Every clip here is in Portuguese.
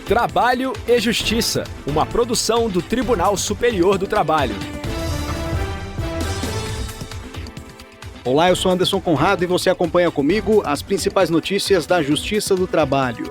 Trabalho e Justiça, uma produção do Tribunal Superior do Trabalho. Olá, eu sou Anderson Conrado e você acompanha comigo as principais notícias da Justiça do Trabalho.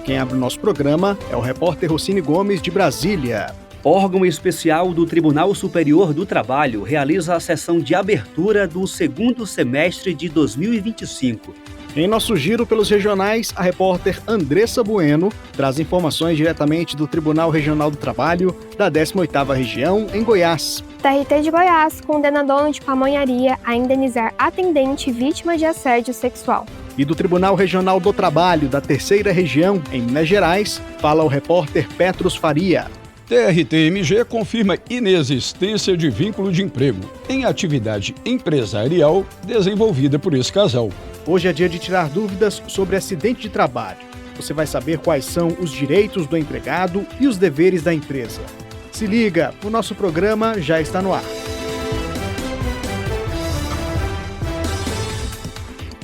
Quem abre o nosso programa é o repórter Rossini Gomes, de Brasília. Órgão especial do Tribunal Superior do Trabalho realiza a sessão de abertura do segundo semestre de 2025. Em nosso giro pelos regionais, a repórter Andressa Bueno traz informações diretamente do Tribunal Regional do Trabalho da 18ª Região, em Goiás. TRT de Goiás condena dono de pamonharia a indenizar atendente vítima de assédio sexual. E do Tribunal Regional do Trabalho da 3ª Região, em Minas Gerais, fala o repórter Petros Faria. TRT-MG confirma inexistência de vínculo de emprego em atividade empresarial desenvolvida por esse casal. Hoje é dia de tirar dúvidas sobre acidente de trabalho. Você vai saber quais são os direitos do empregado e os deveres da empresa. Se liga, o nosso programa já está no ar.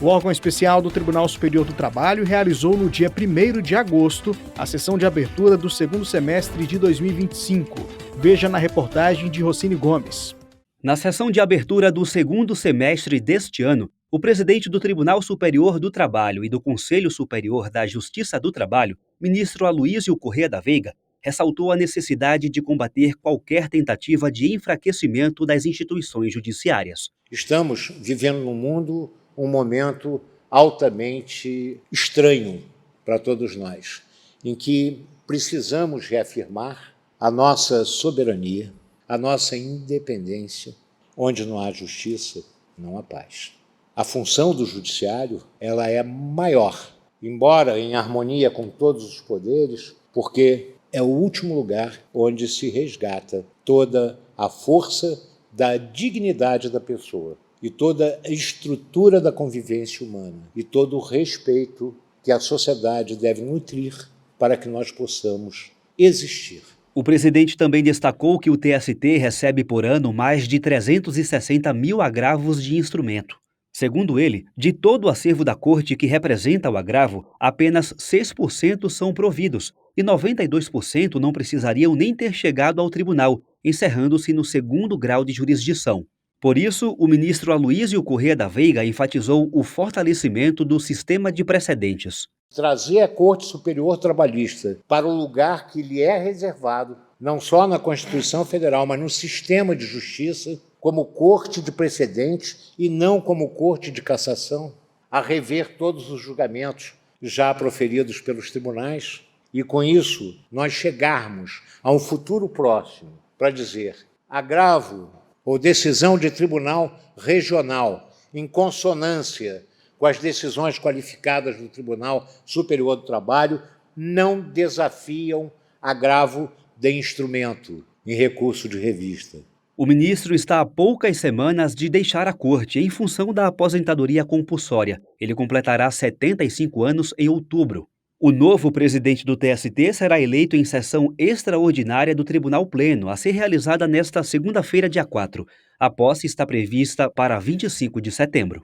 O órgão especial do Tribunal Superior do Trabalho realizou no dia 1º de agosto a sessão de abertura do segundo semestre de 2025. Veja na reportagem de Rossini Gomes. Na sessão de abertura do segundo semestre deste ano, o presidente do Tribunal Superior do Trabalho e do Conselho Superior da Justiça do Trabalho, ministro Aloísio Corrêa da Veiga, ressaltou a necessidade de combater qualquer tentativa de enfraquecimento das instituições judiciárias. Estamos vivendo num mundo um momento altamente estranho para todos nós, em que precisamos reafirmar a nossa soberania, a nossa independência. Onde não há justiça, não há paz. A função do judiciário, ela é maior, embora em harmonia com todos os poderes, porque é o último lugar onde se resgata toda a força da dignidade da pessoa e toda a estrutura da convivência humana e todo o respeito que a sociedade deve nutrir para que nós possamos existir. O presidente também destacou que o TST recebe por ano mais de 360 mil agravos de instrumento. Segundo ele, de todo o acervo da Corte que representa o agravo, apenas 6% são providos e 92% não precisariam nem ter chegado ao tribunal, encerrando-se no segundo grau de jurisdição. Por isso, o ministro Aloísio Corrêa da Veiga enfatizou o fortalecimento do sistema de precedentes. Trazer a Corte Superior Trabalhista para o lugar que lhe é reservado, não só na Constituição Federal, mas no sistema de justiça, como corte de precedentes e não como corte de cassação, a rever todos os julgamentos já proferidos pelos tribunais e, com isso, nós chegarmos a um futuro próximo para dizer agravo ou decisão de tribunal regional em consonância com as decisões qualificadas do Tribunal Superior do Trabalho não desafiam agravo de instrumento em recurso de revista. O ministro está há poucas semanas de deixar a corte em função da aposentadoria compulsória. Ele completará 75 anos em outubro. O novo presidente do TST será eleito em sessão extraordinária do Tribunal Pleno, a ser realizada nesta segunda-feira, dia 4. A posse está prevista para 25 de setembro.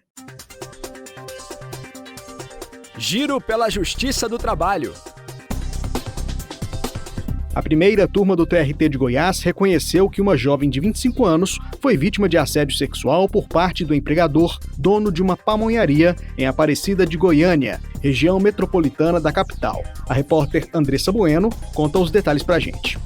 Giro pela Justiça do Trabalho. A primeira turma do TRT de Goiás reconheceu que uma jovem de 25 anos foi vítima de assédio sexual por parte do empregador, dono de uma pamonharia em Aparecida de Goiânia, região metropolitana da capital. A repórter Andressa Bueno conta os detalhes pra gente.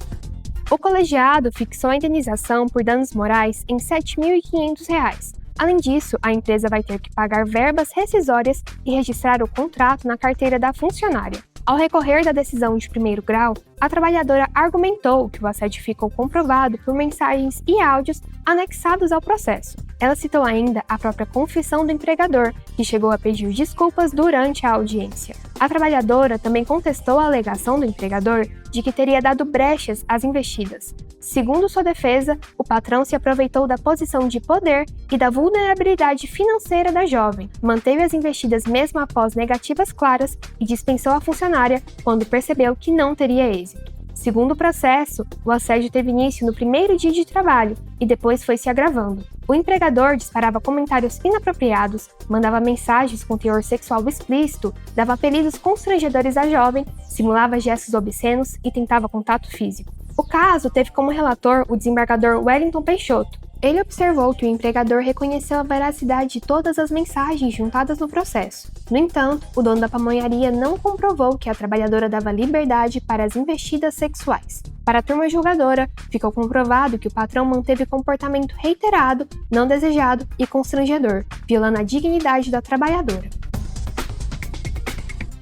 O colegiado fixou a indenização por danos morais em R$ 7.500. Além disso, a empresa vai ter que pagar verbas rescisórias e registrar o contrato na carteira da funcionária. Ao recorrer da decisão de primeiro grau, a trabalhadora argumentou que o assédio ficou comprovado por mensagens e áudios anexados ao processo. Ela citou ainda a própria confissão do empregador, que chegou a pedir desculpas durante a audiência. A trabalhadora também contestou a alegação do empregador de que teria dado brechas às investidas. Segundo sua defesa, o patrão se aproveitou da posição de poder e da vulnerabilidade financeira da jovem, manteve as investidas mesmo após negativas claras e dispensou a funcionária quando percebeu que não teria êxito. Segundo o processo, o assédio teve início no primeiro dia de trabalho e depois foi se agravando. O empregador disparava comentários inapropriados, mandava mensagens com teor sexual explícito, dava apelidos constrangedores à jovem, simulava gestos obscenos e tentava contato físico. O caso teve como relator o desembargador Wellington Peixoto. Ele observou que o empregador reconheceu a veracidade de todas as mensagens juntadas no processo. No entanto, o dono da pamonharia não comprovou que a trabalhadora dava liberdade para as investidas sexuais. Para a turma julgadora, ficou comprovado que o patrão manteve comportamento reiterado, não desejado e constrangedor, violando a dignidade da trabalhadora.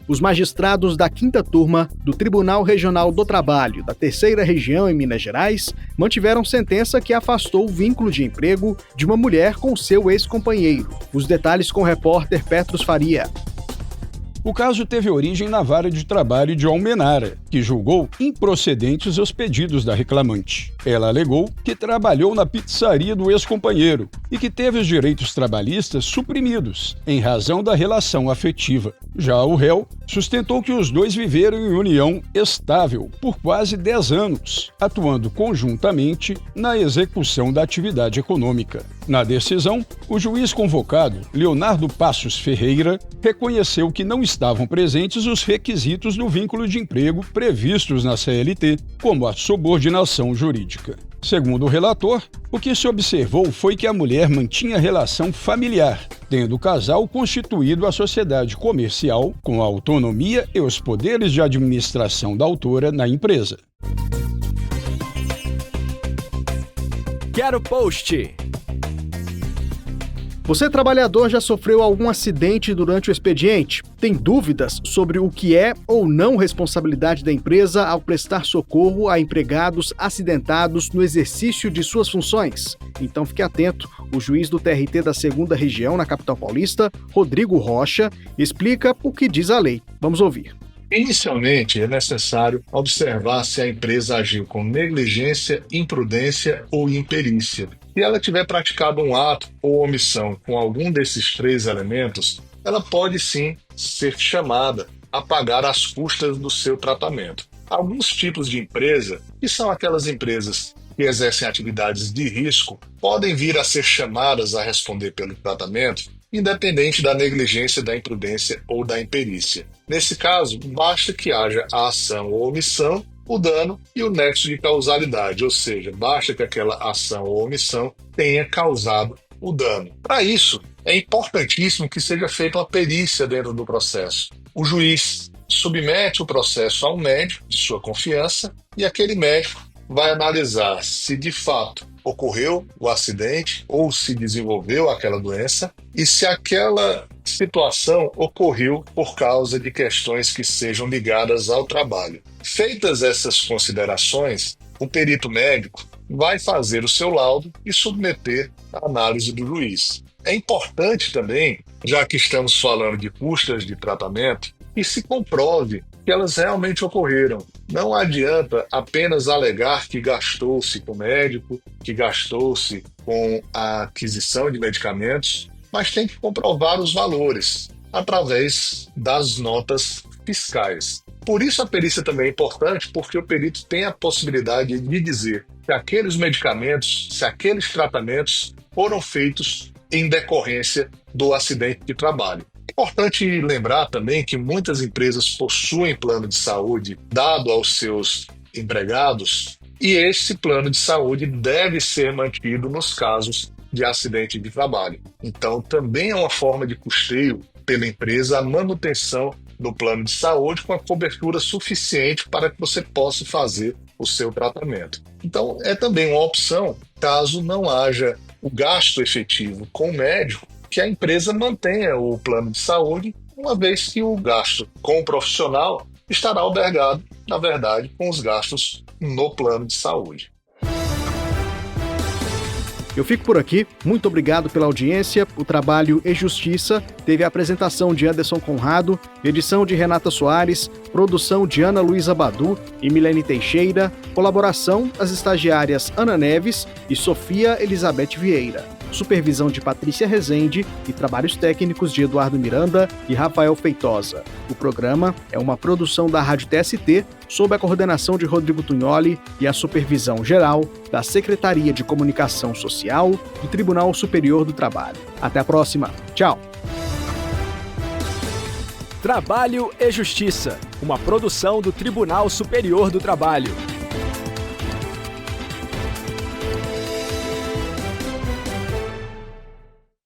Os magistrados da 5ª Turma do Tribunal Regional do Trabalho da 3ª Região em Minas Gerais mantiveram sentença que afastou o vínculo de emprego de uma mulher com seu ex-companheiro. Os detalhes com o repórter Petros Faria. O caso teve origem na Vara de Trabalho de Almenara, que julgou improcedentes os pedidos da reclamante. Ela alegou que trabalhou na pizzaria do ex-companheiro e que teve os direitos trabalhistas suprimidos em razão da relação afetiva. Já o réu sustentou que os dois viveram em união estável por quase 10 anos, atuando conjuntamente na execução da atividade econômica. Na decisão, o juiz convocado, Leonardo Passos Ferreira, reconheceu que não estavam presentes os requisitos do vínculo de emprego previstos na CLT, como a subordinação jurídica. Segundo o relator, o que se observou foi que a mulher mantinha relação familiar, tendo o casal constituído a sociedade comercial com a autonomia e os poderes de administração da autora na empresa. Quero post! Você, trabalhador, já sofreu algum acidente durante o expediente? Tem dúvidas sobre o que é ou não responsabilidade da empresa ao prestar socorro a empregados acidentados no exercício de suas funções? Então fique atento. O juiz do TRT da 2ª Região, na capital paulista, Rodrigo Rocha, explica o que diz a lei. Vamos ouvir. Inicialmente, é necessário observar se a empresa agiu com negligência, imprudência ou imperícia. Se ela tiver praticado um ato ou omissão com algum desses 3 elementos, ela pode sim ser chamada a pagar as custas do seu tratamento. Alguns tipos de empresa, que são aquelas empresas que exercem atividades de risco, podem vir a ser chamadas a responder pelo tratamento, independente da negligência, da imprudência ou da imperícia. Nesse caso, basta que haja a ação ou omissão, o dano e o nexo de causalidade, ou seja, basta que aquela ação ou omissão tenha causado o dano. Para isso, é importantíssimo que seja feita uma perícia dentro do processo. O juiz submete o processo a um médico de sua confiança e aquele médico vai analisar se de fato ocorreu o acidente ou se desenvolveu aquela doença e se aquela situação ocorreu por causa de questões que sejam ligadas ao trabalho. Feitas essas considerações, o perito médico vai fazer o seu laudo e submeter à análise do juiz. É importante também, já que estamos falando de custas de tratamento, que se comprove que elas realmente ocorreram. Não adianta apenas alegar que gastou-se com médico, que gastou-se com a aquisição de medicamentos, mas tem que comprovar os valores através das notas fiscais. Por isso a perícia também é importante, porque o perito tem a possibilidade de dizer se aqueles medicamentos, se aqueles tratamentos foram feitos em decorrência do acidente de trabalho. É importante lembrar também que muitas empresas possuem plano de saúde dado aos seus empregados e esse plano de saúde deve ser mantido nos casos de acidente de trabalho. Então, também é uma forma de custeio pela empresa a manutenção do plano de saúde com a cobertura suficiente para que você possa fazer o seu tratamento. Então, é também uma opção, caso não haja o gasto efetivo com o médico, que a empresa mantenha o plano de saúde, uma vez que o gasto com o profissional estará albergado, na verdade, com os gastos no plano de saúde. Eu fico por aqui. Muito obrigado pela audiência. O Trabalho e Justiça teve a apresentação de Anderson Conrado, edição de Renata Soares, produção de Ana Luísa Badu e Milene Teixeira, colaboração das estagiárias Ana Neves e Sofia Elizabeth Vieira. supervisão de Patrícia Rezende e trabalhos técnicos de Eduardo Miranda e Rafael Feitosa. O programa é uma produção da Rádio TST, sob a coordenação de Rodrigo Tunholi e a supervisão geral da Secretaria de Comunicação Social do Tribunal Superior do Trabalho. Até a próxima. Tchau. Trabalho e Justiça, uma produção do Tribunal Superior do Trabalho.